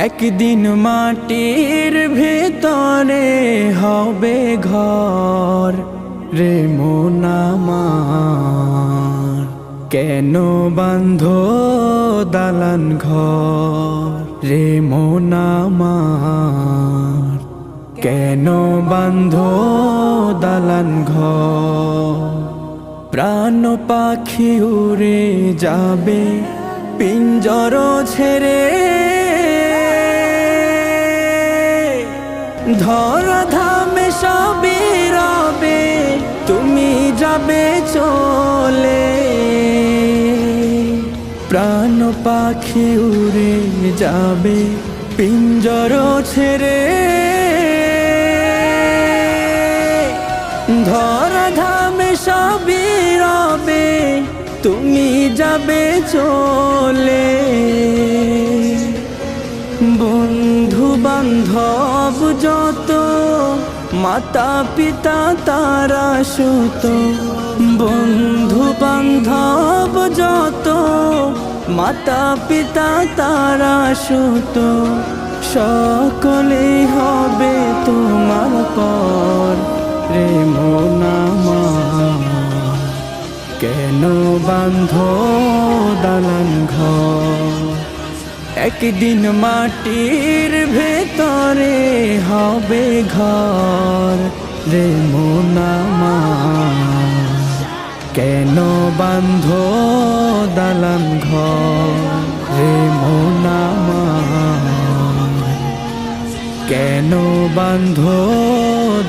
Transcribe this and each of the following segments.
একদিন মাটির ভেতরে হবে ঘর রে মন আমার, কেন বাঁধো দালান ঘর রে মন আমার, কেন বাঁধো দালান ঘর। প্রাণ পাখি উড়ে যাবে পিঞ্জর ছেড়ে, ধরা ধামে সবই রবে তুমি যাবে চলে। প্রাণ পাখি উড়ে যাবে পিঞ্জর ছেড়ে, ধরা ধামে সবই রবে তুমি যাবে চলে। বন্ধু বান্ধব যত মাতা পিতা তারা সুত, বন্ধু বান্ধব যত মাতা পিতা তারা সুত, সকলেই হবে তোমার পর রে মন আমার, কেন বাঁধো দালান ঘর। একদিন মাটির ভেতরে হবে ঘর রে মন আমার, কেন বাঁধো দালান ঘর রে মন আমার, কেন বাঁধো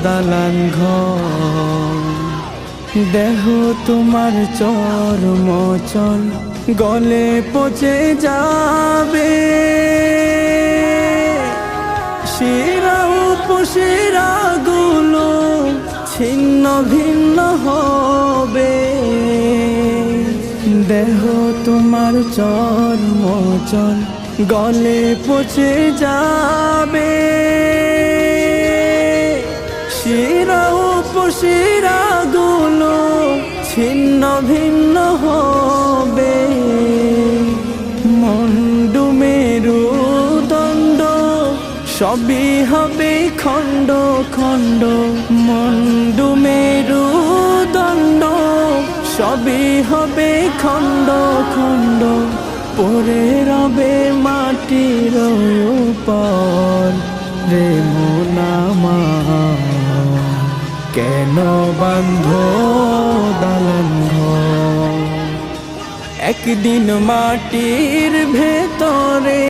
দালান ঘর। দেহ তোমার চর্মচল গলে পচে যাবে, শিরা উপশিরা গুলো ছিন্ন ভিন্ন হবে। দেহ তোমার চর্মচল গলে পচে যাবে, শিরা উপশিরা গুলো ছিন্ন ভিন্ন হবে। মন্ডু মেরুদণ্ড সবই হবে খণ্ড খণ্ড, মন্ডু মেরুদণ্ড সবই হবে খণ্ড খণ্ড, পড়ে রবে মাটির উপর রে মন আমার, কেন বাঁধো দালান ঘর। একদিন মাটির ভেতরে